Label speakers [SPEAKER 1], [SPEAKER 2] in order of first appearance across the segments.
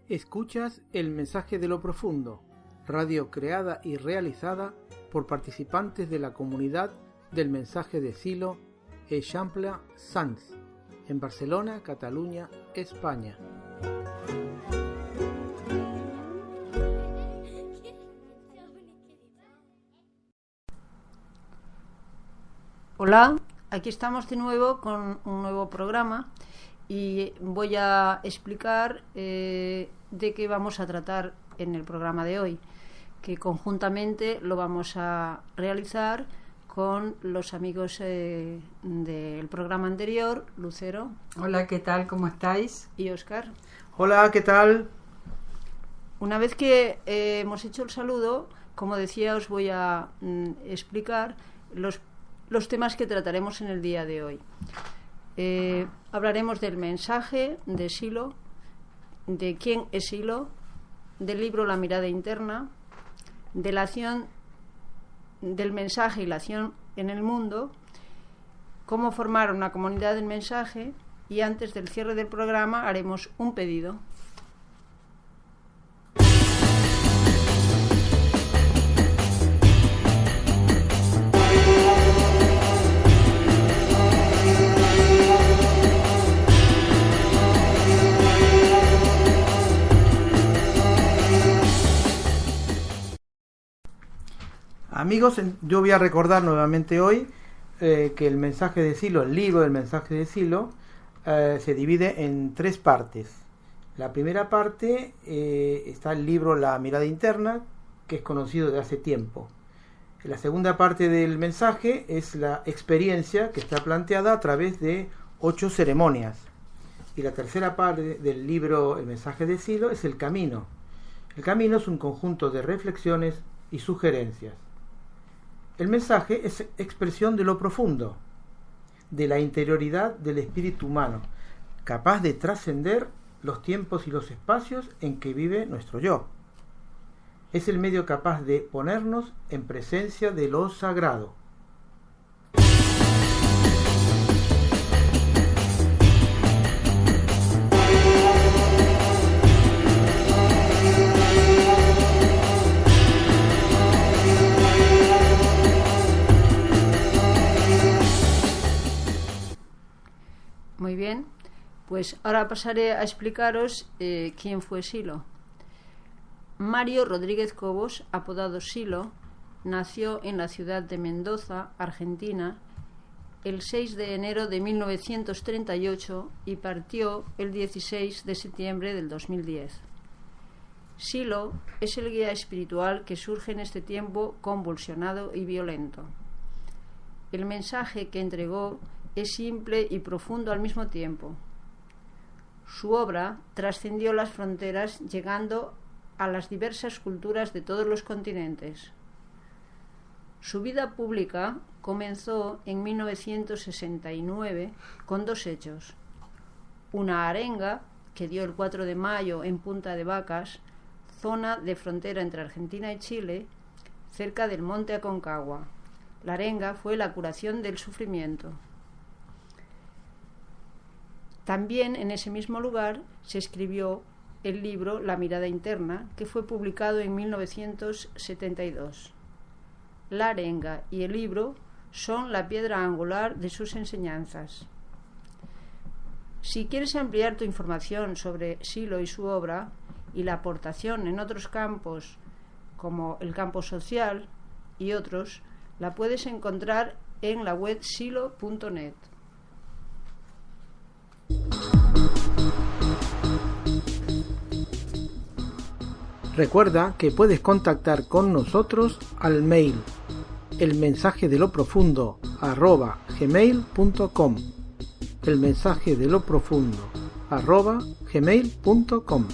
[SPEAKER 1] Escuchas El Mensaje de lo Profundo, radio creada y realizada por participantes de la comunidad del Mensaje de Silo Eixample Sants, en Barcelona, Cataluña, España.
[SPEAKER 2] Hola, aquí estamos de nuevo con un nuevo programa y voy a explicar de qué vamos a tratar en el programa de hoy, que conjuntamente lo vamos a realizar con los amigos del programa anterior, Lucero.
[SPEAKER 3] Hola, ¿qué tal? ¿Cómo estáis?
[SPEAKER 2] Y Óscar.
[SPEAKER 1] Hola, ¿qué tal?
[SPEAKER 2] Una vez que hemos hecho el saludo, como decía, os voy a explicar los temas que trataremos en el día de hoy. Hablaremos del mensaje de Silo, de quién es Silo, del libro La mirada interna, de la acción del mensaje y la acción en el mundo, cómo formar una comunidad del mensaje, y antes del cierre del programa haremos un pedido.
[SPEAKER 1] Amigos, yo voy a recordar nuevamente hoy que el mensaje de Silo, el libro del mensaje de Silo, se divide en tres partes. La primera parte está el libro La mirada interna, que es conocido de hace tiempo. La segunda parte del mensaje es la experiencia, que está planteada a través de 8 ceremonias. Y la tercera parte del libro El mensaje de Silo es el camino. El camino es un conjunto de reflexiones y sugerencias. El mensaje es expresión de lo profundo, de la interioridad del espíritu humano, capaz de trascender los tiempos y los espacios en que vive nuestro yo. Es el medio capaz de ponernos en presencia de lo sagrado.
[SPEAKER 2] Muy bien, pues ahora pasaré a explicaros quién fue Silo. Mario Rodríguez Cobos, apodado Silo, nació en la ciudad de Mendoza, Argentina, el 6 de enero de 1938 y partió el 16 de septiembre del 2010. Silo es el guía espiritual que surge en este tiempo convulsionado y violento. El mensaje que entregó es simple y profundo al mismo tiempo. Su obra trascendió las fronteras, llegando a las diversas culturas de todos los continentes. Su vida pública comenzó en 1969 con 2 hechos. Una arenga que dio el 4 de mayo en Punta de Vacas, zona de frontera entre Argentina y Chile, cerca del monte Aconcagua. La arenga fue la curación del sufrimiento. También en ese mismo lugar se escribió el libro La mirada interna, que fue publicado en 1972. La arenga y el libro son la piedra angular de sus enseñanzas. Si quieres ampliar tu información sobre Silo y su obra y la aportación en otros campos, como el campo social y otros, la puedes encontrar en la web silo.net.
[SPEAKER 1] Recuerda que puedes contactar con nosotros al mail elmensajedeloprofundo@gmail.com elmensajedeloprofundo@gmail.com.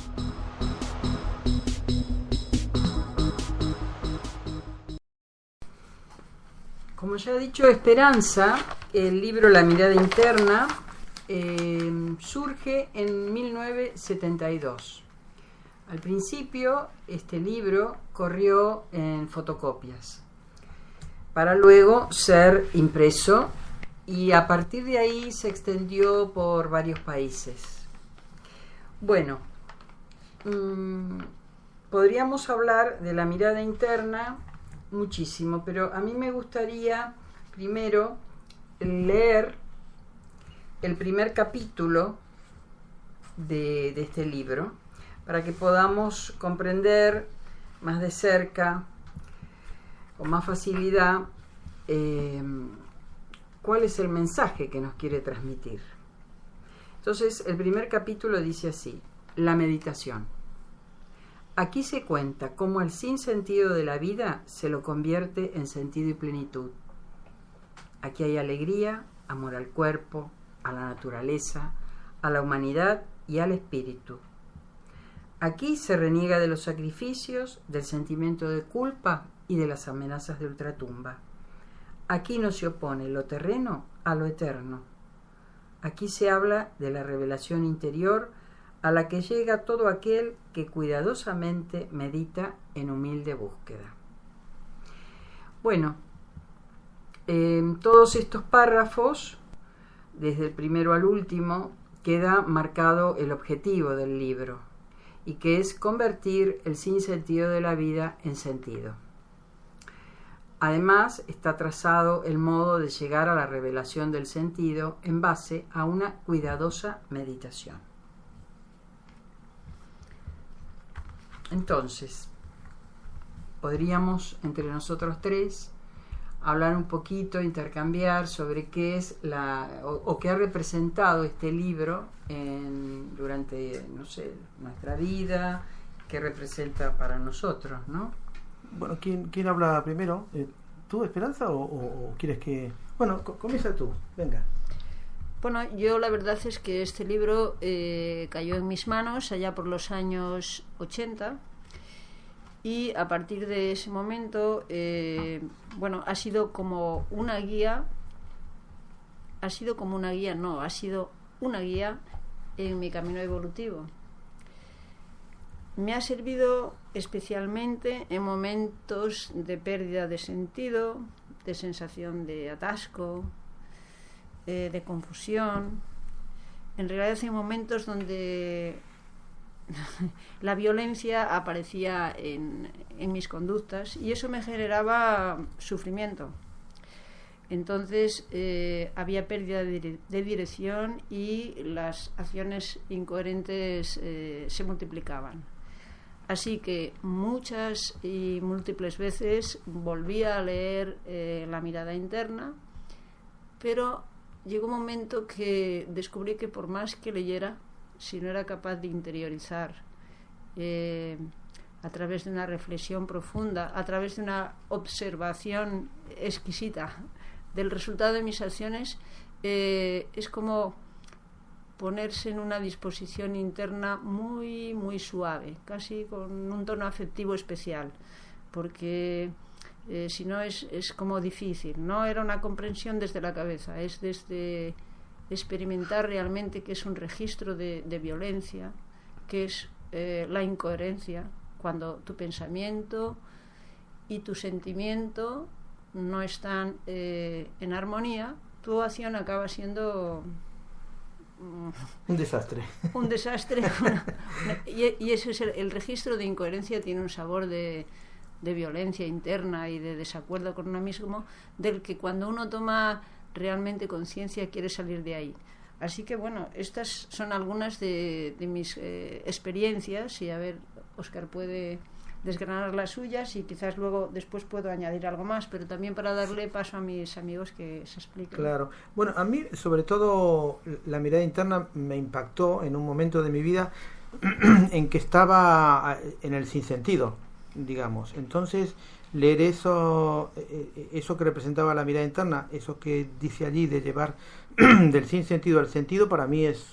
[SPEAKER 3] Como ya ha dicho Esperanza, el libro La mirada interna surge en 1972. Al principio, este libro corrió en fotocopias, para luego ser impreso, y a partir de ahí se extendió por varios países. Bueno, podríamos hablar de la mirada interna muchísimo, pero a mí me gustaría primero leer el primer capítulo de este libro para que podamos comprender más de cerca, con más facilidad, cuál es el mensaje que nos quiere transmitir. Entonces, el primer capítulo dice así: la meditación. Aquí se cuenta cómo el sinsentido de la vida se lo convierte en sentido y plenitud. Aquí hay alegría, amor al cuerpo, a la naturaleza, a la humanidad y al espíritu. Aquí se reniega de los sacrificios, del sentimiento de culpa y de las amenazas de ultratumba. Aquí no se opone lo terreno a lo eterno. Aquí se habla de la revelación interior a la que llega todo aquel que cuidadosamente medita en humilde búsqueda. Bueno, en todos estos párrafos, desde el primero al último, queda marcado el objetivo del libro, y que es convertir el sinsentido de la vida en sentido. Además, está trazado el modo de llegar a la revelación del sentido en base a una cuidadosa meditación. Entonces, podríamos entre nosotros tres hablar un poquito, intercambiar sobre qué es o qué ha representado este libro durante, no sé, nuestra vida, qué representa para nosotros, ¿no?
[SPEAKER 1] Bueno, ¿quién habla primero? ¿Tú, Esperanza, o quieres que...? Bueno, comienza tú, venga.
[SPEAKER 2] Bueno, yo la verdad es que este libro cayó en mis manos allá por los años 80 y a partir de ese momento, ha sido como una guía, ha sido una guía en mi camino evolutivo. Me ha servido especialmente en momentos de pérdida de sentido, de sensación de atasco, de confusión. En realidad hay momentos donde la violencia aparecía en mis conductas y eso me generaba sufrimiento. Entonces había pérdida de dirección y las acciones incoherentes se multiplicaban. Así que muchas y múltiples veces volvía a leer La mirada interna, pero llegó un momento que descubrí que por más que leyera, si no era capaz de interiorizar a través de una reflexión profunda, a través de una observación exquisita del resultado de mis acciones, es como ponerse en una disposición interna muy, muy suave, casi con un tono afectivo especial, porque si no es como difícil. No era una comprensión desde la cabeza, es desde experimentar realmente que es un registro de violencia, que es la incoherencia, cuando tu pensamiento y tu sentimiento no están en armonía, tu acción acaba siendo
[SPEAKER 1] un desastre.
[SPEAKER 2] Un desastre. Y ese es el registro de incoherencia, tiene un sabor de violencia interna y de desacuerdo con uno mismo, del que cuando uno toma realmente conciencia quiere salir de ahí. Así que bueno, estas son algunas de mis experiencias, y a ver, Óscar puede desgranar las suyas y quizás luego después puedo añadir algo más, pero también para darle paso a mis amigos que se expliquen.
[SPEAKER 1] Claro. Bueno, a mí sobre todo la mirada interna me impactó en un momento de mi vida en que estaba en el sinsentido, digamos. Entonces, leer eso que representaba la mirada interna, eso que dice allí de llevar del sinsentido al sentido, para mí es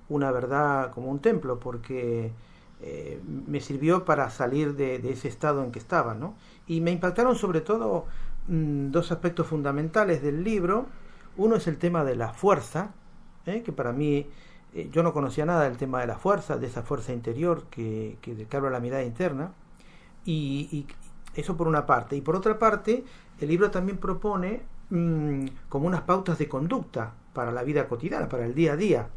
[SPEAKER 1] una verdad como un templo, porque me sirvió para salir de ese estado en que estaba, ¿no? Y me impactaron sobre todo dos aspectos fundamentales del libro. Uno es el tema de la fuerza, que para mí yo no conocía nada del tema de la fuerza, de esa fuerza interior que habla la mirada interna, y eso por una parte. Y por otra parte, el libro también propone como unas pautas de conducta para la vida cotidiana, para el día a día.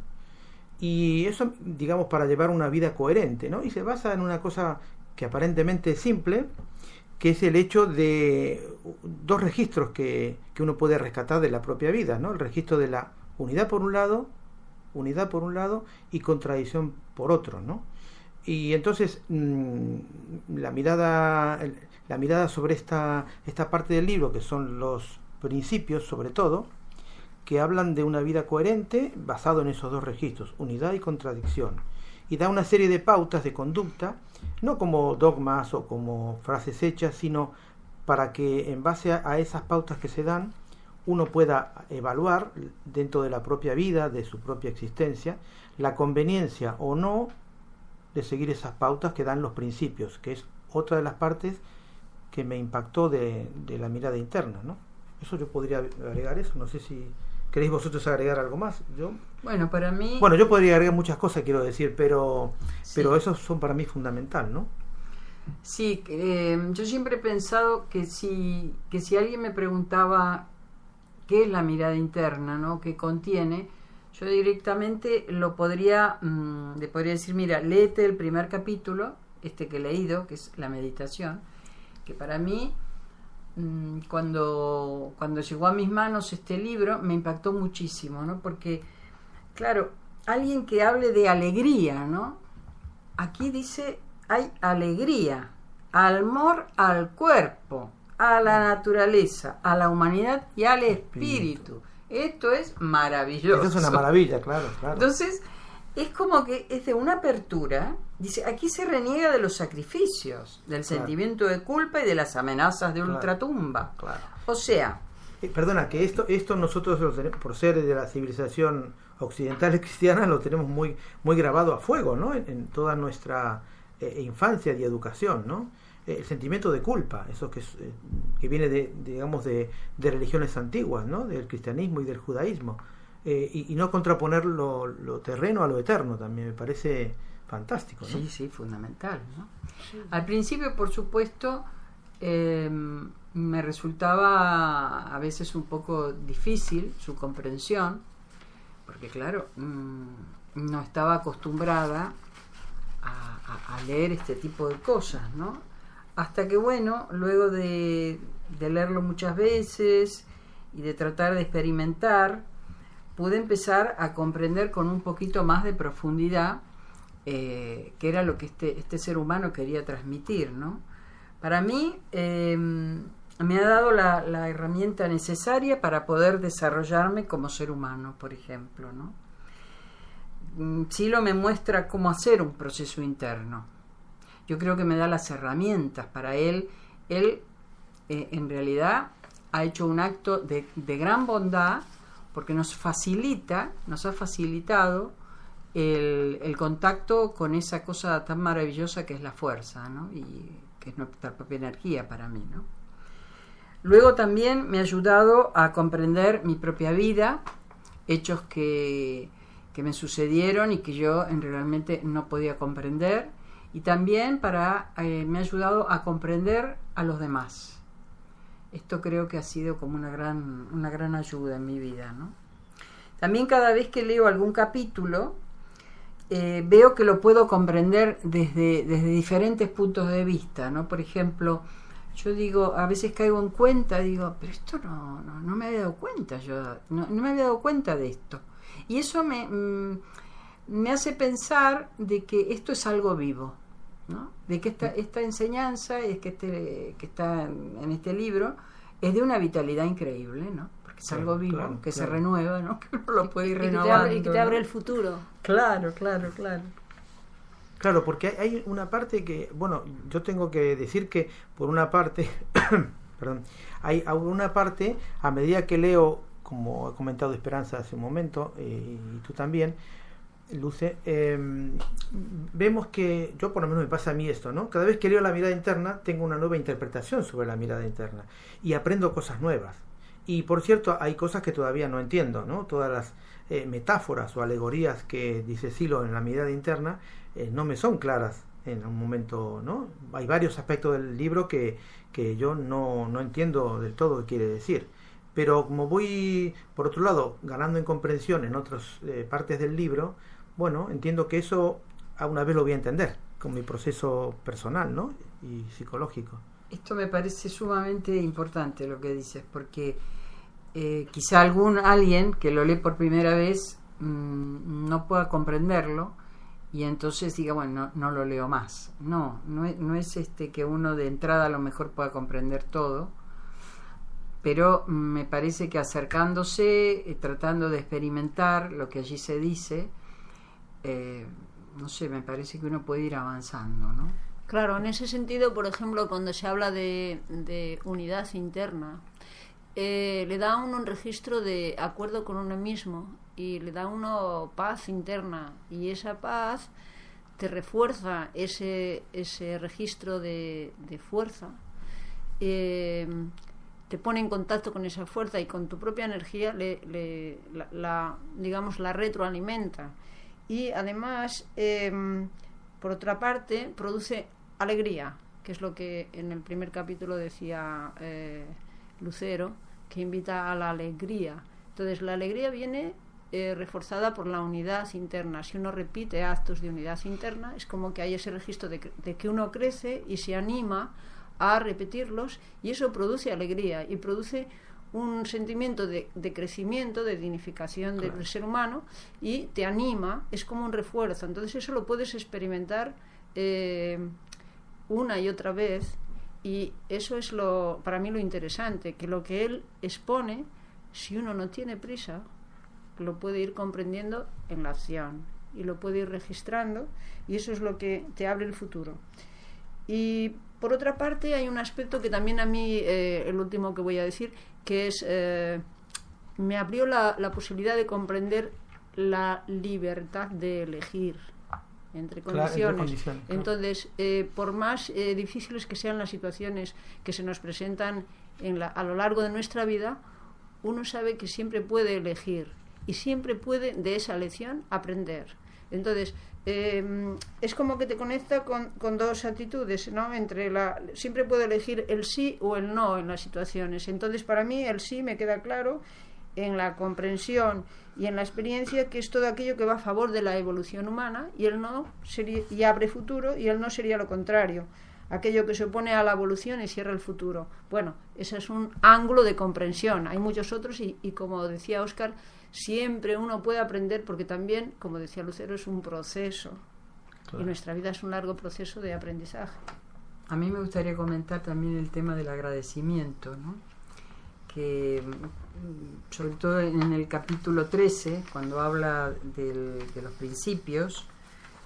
[SPEAKER 1] Y eso, digamos, para llevar una vida coherente, ¿no? Y se basa en una cosa que aparentemente es simple, que es el hecho de dos registros que uno puede rescatar de la propia vida, ¿no? El registro de la unidad por un lado y contradicción por otro, ¿no? Y entonces la mirada sobre esta parte del libro, que son los principios sobre todo, que hablan de una vida coherente basado en esos dos registros, unidad y contradicción, y da una serie de pautas de conducta, no como dogmas o como frases hechas, sino para que en base a esas pautas que se dan uno pueda evaluar dentro de la propia vida, de su propia existencia, la conveniencia o no de seguir esas pautas que dan los principios, que es otra de las partes que me impactó de la mirada interna, ¿no? Eso yo podría agregar eso, no sé si queréis vosotros agregar algo más.
[SPEAKER 3] Bueno, para mí...
[SPEAKER 1] Bueno, yo podría agregar muchas cosas, quiero decir, pero esos son para mí fundamental, ¿no?
[SPEAKER 3] Sí, yo siempre he pensado que si alguien me preguntaba qué es la mirada interna, ¿no?, qué contiene, yo directamente le podría decir, mira, léete el primer capítulo, que he leído, que es la meditación, que para mí, cuando llegó a mis manos este libro, me impactó muchísimo, ¿no? Porque, claro, alguien que hable de alegría, ¿no? Aquí dice, hay alegría, amor al cuerpo, a la naturaleza, a la humanidad y al espíritu. Esto es maravilloso.
[SPEAKER 1] Esto es una maravilla, claro.
[SPEAKER 3] Entonces, es como que es de una apertura. Dice, aquí se reniega de los sacrificios, del sentimiento de culpa y de las amenazas de ultratumba.
[SPEAKER 1] Claro.
[SPEAKER 3] O sea...
[SPEAKER 1] Perdona, que esto nosotros lo tenemos, por ser de la civilización occidental y cristiana, lo tenemos muy, muy grabado a fuego, ¿no? En toda nuestra infancia y educación, ¿no? El sentimiento de culpa, eso que viene de religiones antiguas, ¿no? Del cristianismo y del judaísmo, y no contraponer lo terreno a lo eterno, también me parece fantástico, ¿no?
[SPEAKER 3] Sí, fundamental, ¿no? Sí. Al principio, por supuesto, me resultaba a veces un poco difícil su comprensión, porque claro, no estaba acostumbrada a leer este tipo de cosas, ¿no? Hasta que, bueno, luego de leerlo muchas veces y de tratar de experimentar, pude empezar a comprender con un poquito más de profundidad qué era lo que este ser humano quería transmitir, ¿no? Para mí me ha dado la herramienta necesaria para poder desarrollarme como ser humano, por ejemplo, ¿no? Silo me muestra cómo hacer un proceso interno. Yo creo que me da las herramientas para él. Él en realidad ha hecho un acto de gran bondad, porque nos ha facilitado el contacto con esa cosa tan maravillosa que es la fuerza, ¿no? Y que es nuestra propia energía para mí, ¿no? Luego también me ha ayudado a comprender mi propia vida, hechos que me sucedieron y que yo realmente no podía comprender. Y también me ha ayudado a comprender a los demás. Esto creo que ha sido como una gran ayuda en mi vida, ¿no? También cada vez que leo algún capítulo, veo que lo puedo comprender desde diferentes puntos de vista, ¿no? Por ejemplo, yo digo, a veces caigo en cuenta, digo, pero esto no me había dado cuenta, yo no me había dado cuenta de esto. Y eso me hace pensar de que esto es algo vivo, ¿no? De que esta enseñanza que está en este libro es de una vitalidad increíble, ¿no? Porque es algo vivo, se renueva, ¿no? Que uno lo puede ir renovando.
[SPEAKER 2] Y que te abre el futuro.
[SPEAKER 3] Claro.
[SPEAKER 1] Claro, porque hay una parte que, bueno, yo tengo que decir que por una parte, perdón, hay una parte, a medida que leo, como ha comentado Esperanza hace un momento, y tú también, Luce, vemos que, yo por lo menos me pasa a mí esto, ¿no? Cada vez que leo la mirada interna, tengo una nueva interpretación sobre la mirada interna y aprendo cosas nuevas. Y por cierto, hay cosas que todavía no entiendo, ¿no? Todas las metáforas o alegorías que dice Silo en la mirada interna no me son claras en un momento, ¿no? Hay varios aspectos del libro que yo no entiendo del todo qué quiere decir. Pero como voy, por otro lado, ganando en comprensión en otras partes del libro, Bueno, entiendo que eso a una vez lo voy a entender con mi proceso personal, ¿no? Y psicológico.
[SPEAKER 3] Esto me parece sumamente importante lo que dices, porque quizá alguien que lo lee por primera vez no pueda comprenderlo y entonces diga, bueno, no lo leo más. No es que uno de entrada a lo mejor pueda comprender todo, pero me parece que acercándose, tratando de experimentar lo que allí se dice, no sé, me parece que uno puede ir avanzando, ¿no?
[SPEAKER 2] Claro, en ese sentido, por ejemplo, cuando se habla de unidad interna, le da a uno un registro de acuerdo con uno mismo y le da a uno paz interna, y esa paz te refuerza ese registro de fuerza, te pone en contacto con esa fuerza y con tu propia energía digamos, la retroalimenta. Y además, por otra parte, produce alegría, que es lo que en el primer capítulo decía Lucero, que invita a la alegría. Entonces, la alegría viene reforzada por la unidad interna. Si uno repite actos de unidad interna, es como que hay ese registro de que uno crece y se anima a repetirlos, y eso produce alegría y produce un sentimiento de crecimiento, de dignificación del ser humano, y te anima, es como un refuerzo. Entonces eso lo puedes experimentar una y otra vez, y eso es para mí lo interesante, que lo que él expone, si uno no tiene prisa, lo puede ir comprendiendo en la acción y lo puede ir registrando, y eso es lo que te abre el futuro. Y por otra parte hay un aspecto que también a mí, el último que voy a decir, que es, me abrió la posibilidad de comprender la libertad de elegir entre condiciones. Claro. Entonces, por más difíciles que sean las situaciones que se nos presentan a lo largo de nuestra vida, uno sabe que siempre puede elegir y siempre puede de esa elección aprender. Entonces, es como que te conecta con dos actitudes, ¿no? Siempre puedo elegir el sí o el no en las situaciones. Entonces, para mí el sí me queda claro en la comprensión y en la experiencia, que es todo aquello que va a favor de la evolución humana, y el no y abre futuro, y el no sería lo contrario, aquello que se opone a la evolución y cierra el futuro. Bueno, ese es un ángulo de comprensión. Hay muchos otros y como decía Óscar, siempre uno puede aprender, porque también, como decía Lucero, es un proceso. Claro. Y nuestra vida es un largo proceso de aprendizaje.
[SPEAKER 3] A mí me gustaría comentar también el tema del agradecimiento, ¿no? Que sobre todo en el capítulo 13, cuando habla de los principios,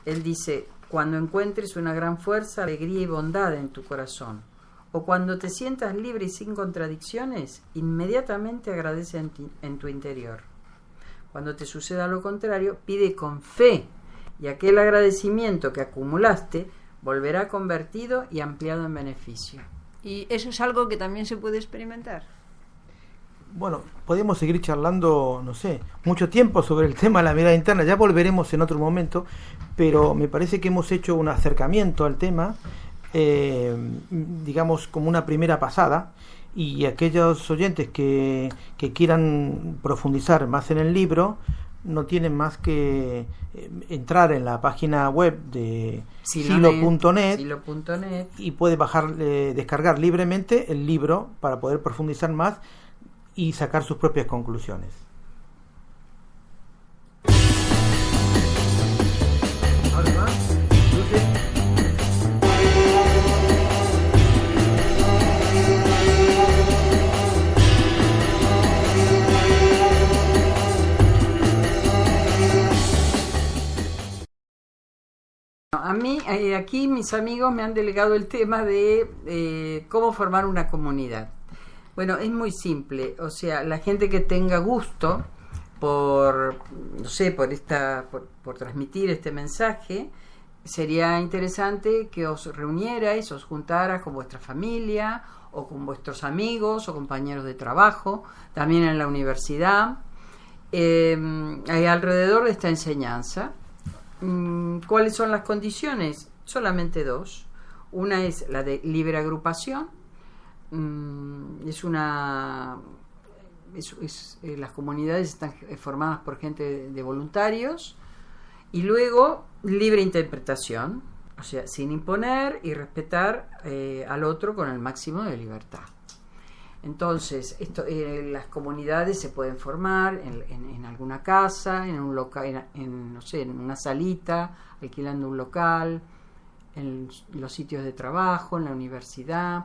[SPEAKER 3] él dice: cuando encuentres una gran fuerza, alegría y bondad en tu corazón, o cuando te sientas libre y sin contradicciones, inmediatamente agradece en tu interior. Cuando te suceda lo contrario, pide con fe, y aquel agradecimiento que acumulaste volverá convertido y ampliado en beneficio.
[SPEAKER 2] ¿Y eso es algo que también se puede experimentar?
[SPEAKER 1] Bueno, podemos seguir charlando, no sé, mucho tiempo sobre el tema de la mirada interna. Ya volveremos en otro momento, pero me parece que hemos hecho un acercamiento al tema, digamos, como una primera pasada. Y aquellos oyentes que quieran profundizar más en el libro, no tienen más que entrar en la página web de silo.net y puede descargar libremente el libro para poder profundizar más y sacar sus propias conclusiones.
[SPEAKER 3] A mí, aquí mis amigos me han delegado el tema de cómo formar una comunidad. Bueno, es muy simple. O sea, la gente que tenga gusto por transmitir este mensaje, sería interesante que os reunierais, os juntarais con vuestra familia o con vuestros amigos o compañeros de trabajo, también en la universidad, alrededor de esta enseñanza. ¿Cuáles son las condiciones? Solamente dos. Una es la de libre agrupación. Las comunidades están formadas por gente de voluntarios, Y luego, libre interpretación, o sea, sin imponer y respetar al otro con el máximo de libertad. Entonces, las comunidades se pueden formar en alguna casa, en un local, no sé, en una salita, alquilando un local, en los sitios de trabajo, en la universidad,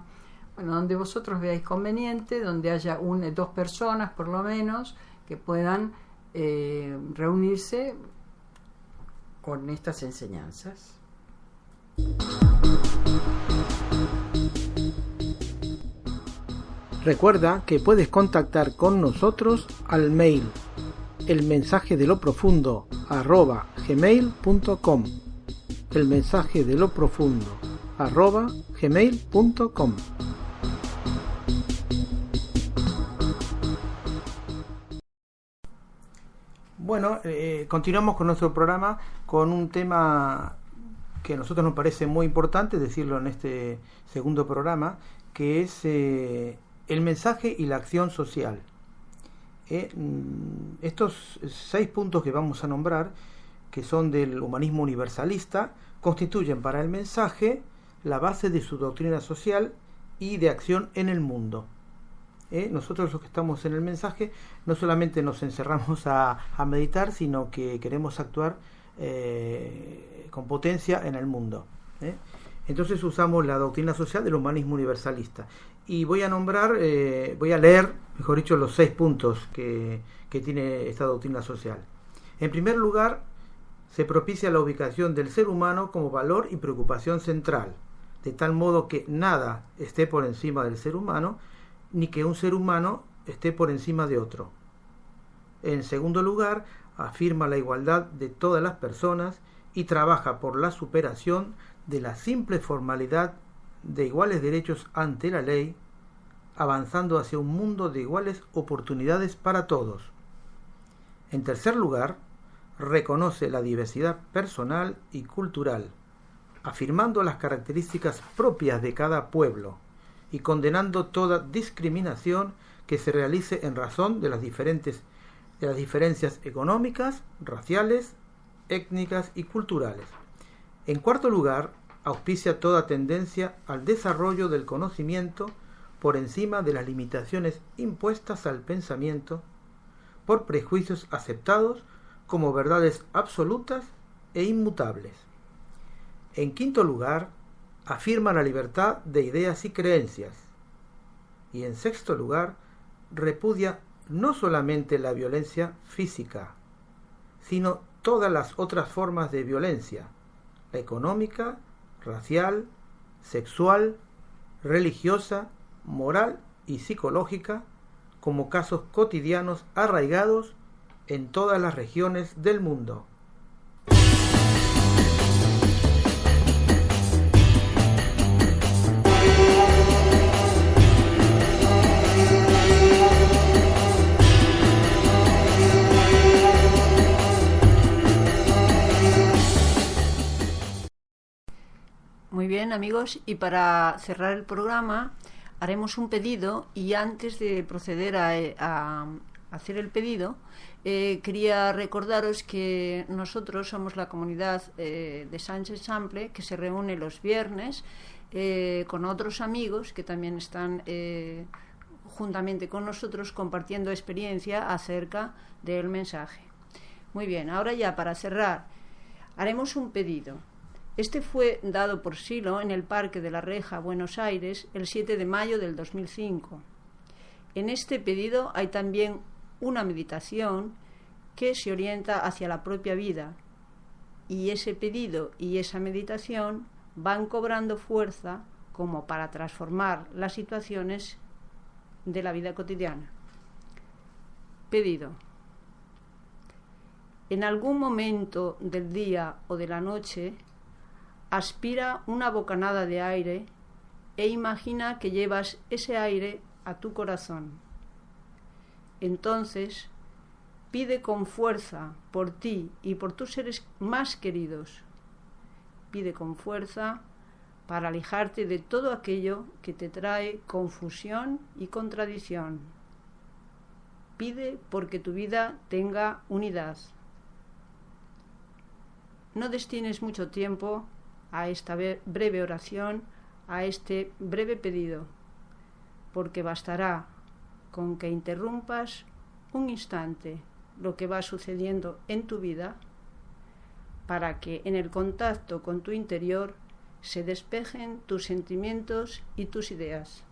[SPEAKER 3] bueno, donde vosotros veáis conveniente, donde haya dos personas por lo menos que puedan reunirse con estas enseñanzas.
[SPEAKER 1] Recuerda que puedes contactar con nosotros al mail elmensajedeloprofundo@gmail.com elmensajedeloprofundo@gmail.com. Bueno, continuamos con nuestro programa con un tema que a nosotros nos parece muy importante decirlo en este segundo programa, que es el mensaje y la acción social. Estos 6 puntos que vamos a nombrar, que son del humanismo universalista, constituyen para el mensaje la base de su doctrina social y de acción en el mundo. Nosotros los que estamos en el mensaje no solamente nos encerramos a meditar, sino que queremos actuar con potencia en el mundo. Entonces usamos la doctrina social del humanismo universalista. Y voy a leer, mejor dicho, los 6 puntos que tiene esta doctrina social. En primer lugar, se propicia la ubicación del ser humano como valor y preocupación central, de tal modo que nada esté por encima del ser humano, ni que un ser humano esté por encima de otro. En segundo lugar, afirma la igualdad de todas las personas y trabaja por la superación de la simple formalidad de iguales derechos ante la ley, avanzando hacia un mundo de iguales oportunidades para todos. En tercer lugar, reconoce la diversidad personal y cultural, afirmando las características propias de cada pueblo y condenando toda discriminación que se realice en razón de las diferencias económicas, raciales, étnicas y culturales. En cuarto lugar, auspicia toda tendencia al desarrollo del conocimiento por encima de las limitaciones impuestas al pensamiento por prejuicios aceptados como verdades absolutas e inmutables. En quinto lugar, afirma la libertad de ideas y creencias. Y en sexto lugar, repudia no solamente la violencia física, sino todas las otras formas de violencia, la económica, racial, sexual, religiosa, moral y psicológica, como casos cotidianos arraigados en todas las regiones del mundo.
[SPEAKER 2] Muy bien, amigos, y para cerrar el programa haremos un pedido, y antes de proceder a hacer el pedido, quería recordaros que nosotros somos la comunidad de Sánchez Sample, que se reúne los viernes con otros amigos que también están juntamente con nosotros compartiendo experiencia acerca del mensaje. Muy bien, ahora ya para cerrar haremos un pedido. Este fue dado por Silo en el Parque de la Reja, Buenos Aires, el 7 de mayo del 2005. En este pedido hay también una meditación que se orienta hacia la propia vida, y ese pedido y esa meditación van cobrando fuerza como para transformar las situaciones de la vida cotidiana. Pedido. En algún momento del día o de la noche, aspira una bocanada de aire e imagina que llevas ese aire a tu corazón. Entonces, pide con fuerza por ti y por tus seres más queridos. Pide con fuerza para alejarte de todo aquello que te trae confusión y contradicción. Pide porque tu vida tenga unidad. no destines mucho tiempo a esta breve oración, a este breve pedido, porque bastará con que interrumpas un instante lo que va sucediendo en tu vida para que en el contacto con tu interior se despejen tus sentimientos y tus ideas.